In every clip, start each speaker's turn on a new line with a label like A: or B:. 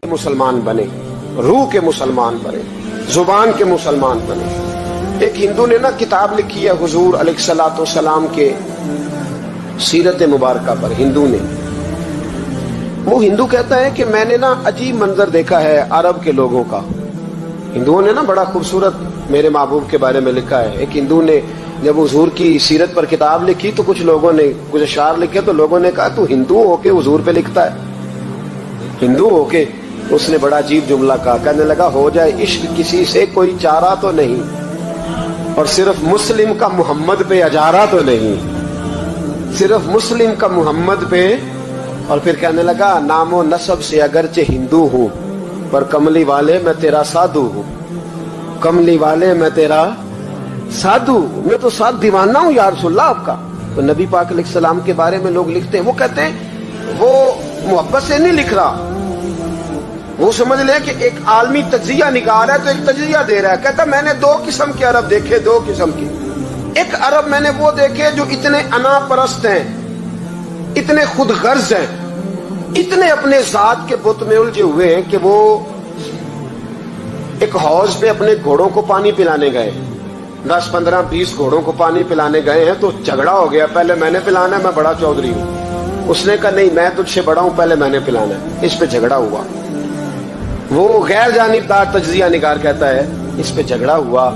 A: मुसलमान बने, रूह के मुसलमान बने, जुबान के मुसलमान बने। एक हिंदू ने ना किताब लिखी है हुजूर अलैहिस्सलातु वस्सलाम के सीरत मुबारका पर। हिंदू ने, वो हिंदू कहता है कि मैंने ना अजीब मंजर देखा है अरब के लोगों का। हिंदुओं ने ना बड़ा खूबसूरत मेरे महबूब के बारे में लिखा है। एक हिंदू ने जब हुजूर की सीरत पर किताब लिखी तो कुछ लोगों ने कुछ अशार लिखे, तो लोगों ने कहा तू हिंदू होके हुजूर पे लिखता है, हिंदू होके। उसने बड़ा अजीब जुमला कहा, कहने लगा हो जाए इश्क किसी से कोई चारा तो नहीं, और सिर्फ मुस्लिम का मोहम्मद पे अजारा तो नहीं, सिर्फ मुस्लिम का मोहम्मद पे। और फिर कहने लगा नामो नसब से अगरचे हिंदू हूं, पर कमली वाले मैं तेरा साधु हूं, कमली वाले मैं तेरा साधु, मैं तो साथ दीवाना हूं या रसूलल्लाह आपका। तो नबी पाक अलैहिस्सलाम के बारे में लोग लिखते हैं, वो कहते हैं वो मोहब्बत से नहीं लिख रहा, वो समझ ले कि एक आलमी तज्जिया निकाल है तो एक तज्जिया दे रहा है। कहता मैंने दो किस्म के अरब देखे, दो किस्म के। एक अरब मैंने वो देखे जो इतने अना परस्त हैं, इतने खुद गर्ज हैं, इतने अपने जात के बुत में उलझे हुए हैं कि वो एक हौज पे अपने घोड़ों को पानी पिलाने गए, 10, 15, 20 घोड़ों को पानी पिलाने गए हैं। तो झगड़ा हो गया, पहले मैंने पिलाना है, मैं बड़ा चौधरी हूं। उसने कहा नहीं मैं तुझसे बड़ा हूं, पहले मैंने पिलाना है। इस पे झगड़ा हुआ। वो गैर जानिबदार तज्जिया निगार कहता है इस पे झगड़ा हुआ,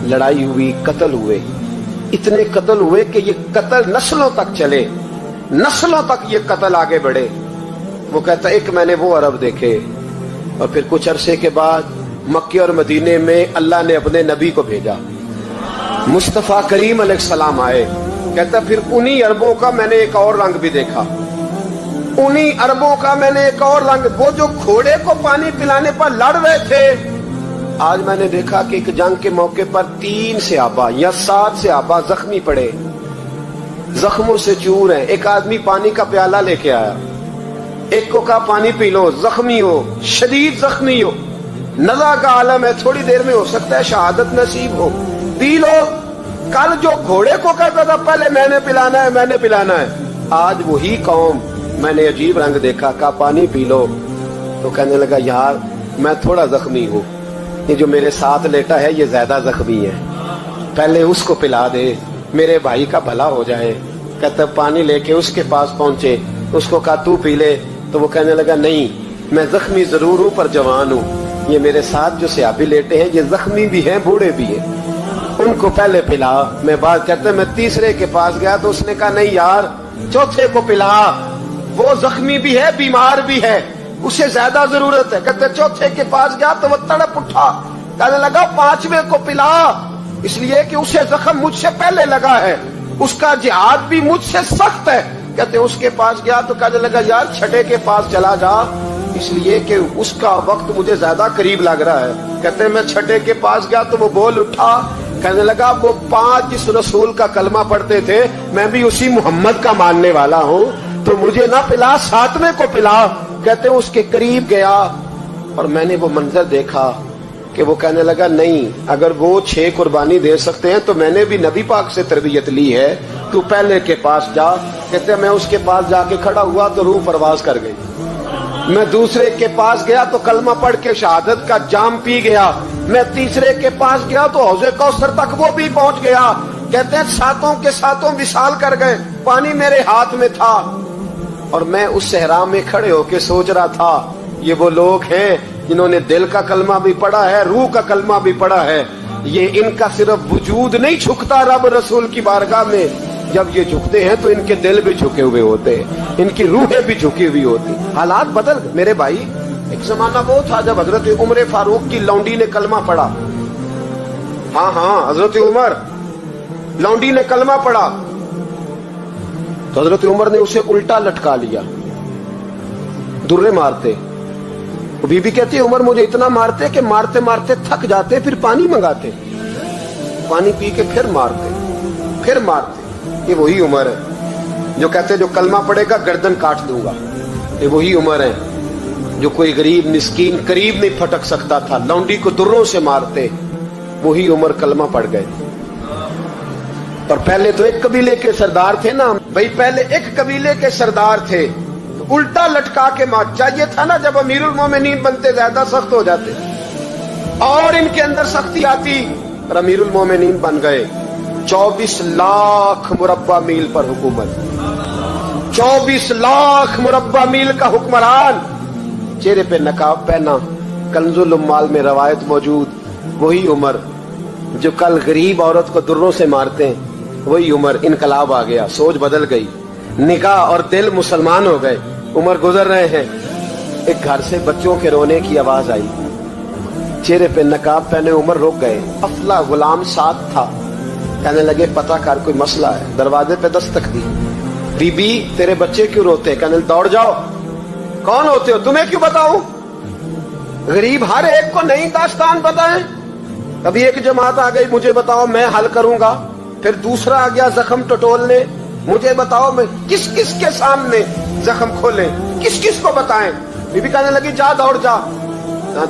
A: लड़ाई हुई, कत्ल हुए, इतने कत्ल हुए कि ये कत्ल नस्लों तक चले, नस्लों तक ये कत्ल आगे बढ़े। वो कहता एक मैंने वो अरब देखे। और फिर कुछ अरसे के बाद मक्के और मदीने में अल्लाह ने अपने नबी को भेजा, मुस्तफा करीम अलैहिस्सलाम आए। कहता फिर उन्हीं अरबों का मैंने एक और रंग भी देखा, उन्हीं अरबों का मैंने एक और रंग, वो जो घोड़े को पानी पिलाने पर लड़ रहे थे, आज मैंने देखा कि एक जंग के मौके पर 3 सहाबा या 7 सहाबा जख्मी पड़े, जख्मों से चूर हैं। एक आदमी पानी का प्याला लेके आया, एक को कहा पानी पी लो, जख्मी हो, शदीद जख्मी हो, नज़ा का आलम है, थोड़ी देर में हो सकता है शहादत नसीब हो, पी लो। कल जो घोड़े को कहता था पहले मैंने पिलाना है, मैंने पिलाना है, आज वही कौम मैंने अजीब रंग देखा, कहा पानी पी लो। तो कहने लगा यार मैं थोड़ा जख्मी हूँ, ये जो मेरे साथ लेटा है ये ज्यादा जख्मी है, पहले उसको पिला दे, मेरे भाई का भला हो जाए। कहते पानी लेके उसके पास पहुंचे, उसको कहा तू पी ले। तो वो कहने लगा नहीं मैं जख्मी जरूर हूँ पर जवान हूँ, ये मेरे साथ जो सहाबी लेटे हैं ये जख्मी भी हैं, बूढ़े भी हैं, उनको पहले पिला। मैं बात कहते मैं तीसरे के पास गया तो उसने कहा नहीं यार चौथे को पिला, वो जख्मी भी है, बीमार भी है, उसे ज्यादा जरूरत है। कहते चौथे के पास गया तो वो तड़प उठा, कहने लगा 5वें को पिला, इसलिए कि उसे जख्म मुझसे पहले लगा है, उसका जिहाद भी मुझसे सख्त है। कहते उसके पास गया तो कहने लगा यार 6ठे के पास चला जा, इसलिए कि उसका वक्त मुझे ज्यादा करीब लग रहा है। कहते मैं 6ठे के पास गया तो वो बोल उठा, कहने लगा वो 5 जिस रसूल का कलमा पढ़ते थे मैं भी उसी मोहम्मद का मानने वाला हूँ, तो मुझे ना पिला 7वें को पिला। कहते उसके करीब गया और मैंने वो मंजर देखा कि वो कहने लगा नहीं अगर वो 6 कुर्बानी दे सकते हैं तो मैंने भी नबी पाक से तरबियत ली है, तू पहले के पास जा। कहते मैं उसके पास जाके खड़ा हुआ तो रूह परवाज कर गई। मैं दूसरे के पास गया तो कलमा पढ़ के शहादत का जाम पी गया। मैं तीसरे के पास गया तो हौज़े कौसर तक वो भी पहुंच गया। कहते हैं 7 के 7 विशाल कर गए, पानी मेरे हाथ में था और मैं उस सहरा में खड़े होके सोच रहा था ये वो लोग हैं जिन्होंने दिल का कलमा भी पढ़ा है, रूह का कलमा भी पढ़ा है, ये इनका सिर्फ वजूद नहीं झुकता रब रसूल की बारगाह में, जब ये झुकते हैं तो इनके दिल भी झुके हुए होते हैं, इनकी रूहें भी झुकी हुई होती। हालात बदल मेरे भाई। एक जमाना वो था जब हजरत उमर फारूक की लौंडी ने कलमा पढ़ा, हाँ हजरत उमर लौंडी ने कलमा पढ़ा तो हजरत उमर ने उसे उल्टा लटका लिया, दुर्रे मारते। बीबी कहती है उमर मुझे इतना मारते कि मारते मारते थक जाते, फिर पानी मंगाते, पानी पी के फिर मारते, फिर मारते। ये वही उमर है जो कहते जो कलमा पड़ेगा गर्दन काट दूंगा, ये वही उमर है जो कोई गरीब मिस्कीन करीब नहीं फटक सकता था, लौंडी को दुर्रों से मारते, वही उमर कलमा पड़ गए। और पहले तो एक कबीले के सरदार थे ना भाई, पहले एक कबीले के सरदार थे, तो उल्टा लटका के मार। चाहिए था ना जब अमीरुल मोमिनीन बनते ज्यादा सख्त हो जाते और इनके अंदर सख्ती आती, और अमीरुल मोमिनीन बन गए। 24 लाख मुरब्बा मील पर हुकूमत, 24 लाख मुरब्बा मील का हुक्मरान, चेहरे पे नकाब पहना। कंजुल उम्माल में रवायत मौजूद, वही उमर जो कल गरीब औरत को दुर्रों से मारते हैं, वही उमर। इनकलाब आ गया, सोच बदल गई, निगाह और दिल मुसलमान हो गए। उमर गुजर रहे हैं, एक घर से बच्चों के रोने की आवाज आई, चेहरे पे नकाब पहने उमर रुक गए। अफला गुलाम साथ था, कहने लगे पता कर कोई मसला है। दरवाजे पे दस्तक दी, बीबी तेरे बच्चे क्यों रोते? कहने दौड़ जाओ, कौन होते हो, तुम्हें क्यों बताऊं? गरीब हर एक को नई दास्तान पता है। कभी एक जमात आ गई, मुझे बताओ मैं हल करूंगा। फिर दूसरा आ गया जख्म टटोलने, मुझे बताओ मैं किस किस के सामने जख्म खोले, किस किस को बताएं। बीबी कहने लगी जा दौड़ जा।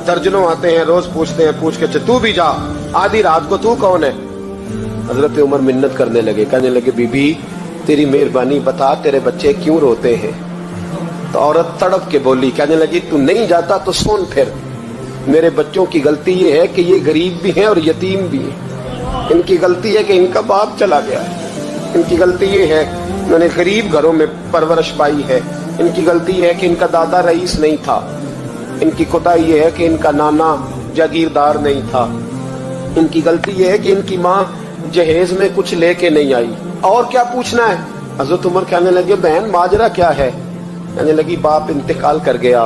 A: दर्जनों आते हैं, रोज पूछते हैं, पूछ के तू भी जा, आधी रात को तू कौन है? हजरत उमर मिन्नत करने लगे, कहने लगे बीबी तेरी मेहरबानी बता तेरे बच्चे क्यों रोते हैं? तो औरत तड़प के बोली, कहने लगी तू नहीं जाता तो सुन, फिर मेरे बच्चों की गलती ये है कि ये गरीब भी हैं और यतीम भी हैं। इनकी गलती है कि इनका बाप चला गया है, इनकी गलती ये है मैंने गरीब घरों में परवरिश पाई है, इनकी गलती है कि इनका दादा रईस नहीं था, इनकी कोताही ये है कि इनका नाना जागीरदार नहीं था, इनकी गलती ये है कि इनकी माँ जहेज में कुछ लेके नहीं आई। और क्या पूछना है? हजरत उमर कहने लगे बहन माजरा क्या है? कहने लगी बाप इंतकाल कर गया।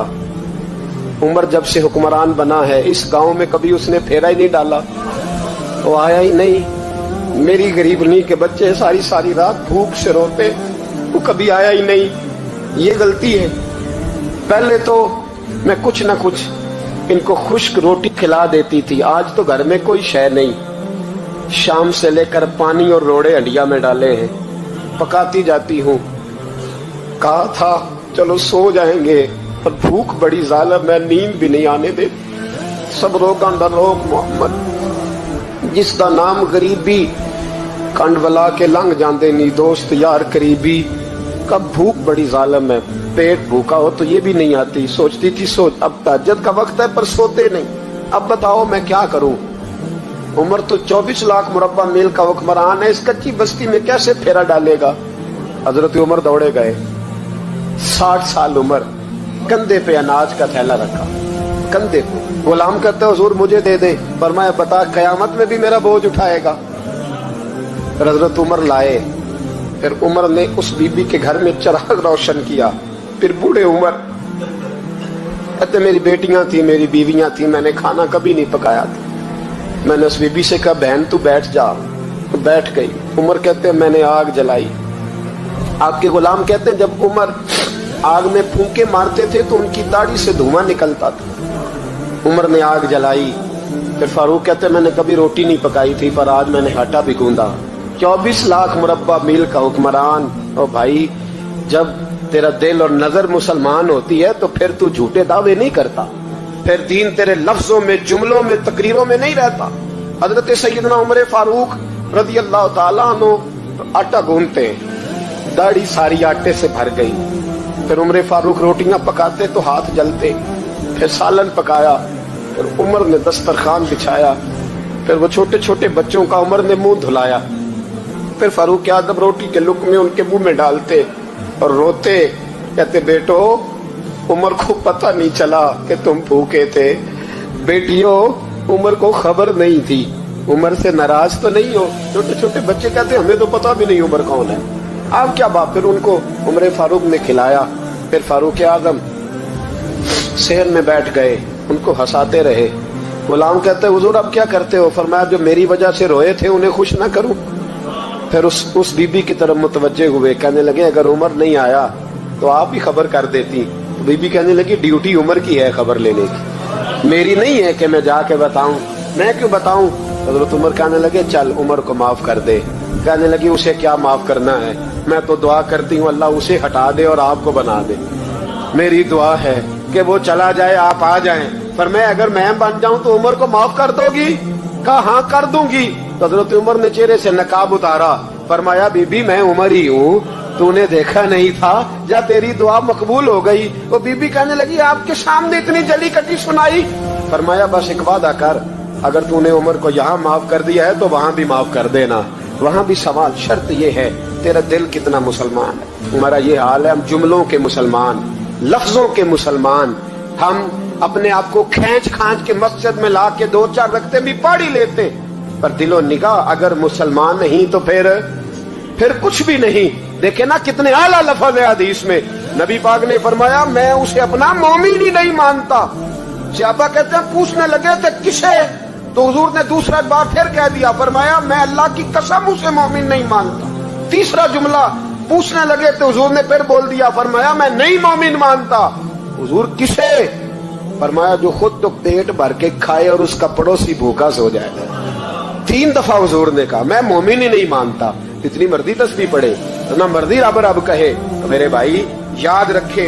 A: उमर जब से हुक्मरान बना है इस गांव में कभी उसने फेरा ही नहीं डाला, वो आया ही नहीं। मेरी गरीबनी के बच्चे सारी सारी रात भूख से रोते, वो कभी आया ही नहीं। ये गलती है। पहले तो मैं कुछ न कुछ इनको खुश्क रोटी खिला देती थी, आज तो घर में कोई शय नहीं। शाम से लेकर पानी और रोड़े हंडिया में डाले हैं, पकाती जाती हूँ। कहा था चलो सो जाएंगे, पर भूख बड़ी जालिम है, नींद भी नहीं आने दे। सब रोगां दा रोग मोहम्मद, जिसका नाम गरीबी कंड वला के लंघ जाते नी दोस्त यार करीबी। कब भूख बड़ी जालिम है, पेट भूखा हो तो ये भी नहीं आती। सोचती थी सोच अब तहज्जुद का वक्त है पर सोते नहीं। अब बताओ मैं क्या करूं? उमर तो 24 लाख मुरब्बा मील का हुक्मरान है, इस कच्ची बस्ती में कैसे फेरा डालेगा? हजरत उमर दौड़े गए। 60 साल उमर, कंधे पे अनाज का थैला रखा, कंधे पे। गुलाम कहते हुजूर मुझे दे दे, फरमाया बता कयामत में भी मेरा बोझ उठाएगा? हजरत उमर लाए। फिर उमर ने उस बीबी के घर में चिराग रोशन किया। फिर बूढ़े उमर कहते मेरी बेटियां थी, मेरी बीवियां थी, मैंने खाना कभी नहीं पकाया था। मैंने उस बीबी से कहा बहन तू बैठ जा, तो बैठ गई। उमर कहते मैंने आग जलाई। आपके गुलाम कहते हैं जब उमर आग में फूंके मारते थे तो उनकी दाढ़ी से धुआं निकलता था। उमर ने आग जलाई। फिर फारूक कहते मैंने कभी रोटी नहीं पकाई थी, पर आज मैंने आटा भी गूंदा। 24 लाख मुरब्बा मील का हुक्मरान। और भाई जब तेरा दिल और नजर मुसलमान होती है तो फिर तू झूठे दावे नहीं करता, फिर दीन तेरे लफ्जों में, जुमलों में, तकरीरों में नहीं रहता। हजरत सैयदना उमर फारूक रज़ी अल्लाह ताला अन्हु आटा गूंथते, दाढ़ी सारी आटे से भर गई। फिर उमर फारूक रोटियां पकाते तो हाथ जलते। फिर सालन पकाया, फिर उमर ने दस्तरखान बिछाया। फिर वो छोटे छोटे बच्चों का उमर ने मुंह धुलाया। फिर फारूक आदम रोटी के लुक़मे उनके मुंह में डालते और रोते, कहते बेटो उमर को पता नहीं चला कि तुम भूखे थे। बेटियों उमर को खबर नहीं थी। उमर से नाराज तो नहीं हो? छोटे छोटे बच्चे कहते हमें तो पता भी नहीं उमर कौन है। आप क्या बात? फिर उनको उमर फारूक ने खिलाया। फिर फारूक आजम शहर में बैठ गए, उनको हंसाते रहे। गुलाम कहते हुजूर अब क्या करते हो? फरमाया जो मेरी वजह से रोए थे उन्हें खुश ना करूं। फिर उस बीबी की तरफ मुतवज्जे हुए, कहने लगे अगर उमर नहीं आया तो आप ही खबर कर देती। तो बीबी कहने लगी ड्यूटी उमर की है खबर लेने की, मेरी नहीं है कि मैं जाके बताऊं। मैं क्यों बताऊं? हजरत उमर कहने लगे चल उमर को माफ कर दे। कहने लगी उसे क्या माफ करना है, मैं तो दुआ करती हूँ अल्लाह उसे हटा दे और आपको बना दे। मेरी दुआ है कि वो चला जाए, आप आ जाएं, पर मैं अगर मैं बन जाऊं तो उमर को माफ कर दोगी? कहा हाँ कर दूंगी। हजरत उमर ने चेहरे से नकाब उतारा, फरमाया बीबी मैं उमर ही हूँ, तूने देखा नहीं था या तेरी दुआ मकबूल हो गई। वो बीबी कहने लगी आपके सामने इतनी जली कटी सुनाई। फरमाया बस एक वादा कर, अगर तूने उमर को यहाँ माफ कर दिया है तो वहां भी माफ कर देना। वहां भी सवाल, शर्त ये है तेरा दिल कितना मुसलमान है। हमारा ये हाल है, हम जुमलों के मुसलमान, लफ्जों के मुसलमान, हम अपने आप को खींच खांच के मस्जिद में ला के 2-4 रखते भी पढ़ ही लेते, पर दिलो निगाह अगर मुसलमान नहीं तो फिर कुछ भी नहीं। देखे ना कितने आला लफ्ज है हदीस में। नबी पाक ने फरमाया मैं उसे अपना मोमिन ही नहीं मानता। सहाबा कहते हैं पूछने लगे थे किसे, तो हुजूर ने दूसरा बार फिर कह दिया, फरमाया मैं अल्लाह की कसम उसे मोमिन नहीं मानता। तीसरा जुमला पूछने लगे तो हुजूर ने फिर बोल दिया, फरमाया मैं नहीं मोमिन मानता। हुजूर किसे? फरमाया जो खुद तो पेट भर के खाए और उसका पड़ोसी भूखा सो जाए। 3 दफा हुजूर ने कहा मैं मोमिन ही नहीं मानता। इतनी मर्जी तस्बीह पढ़े, इतना मर्जी रब रब कहे, तो मेरे भाई याद रखे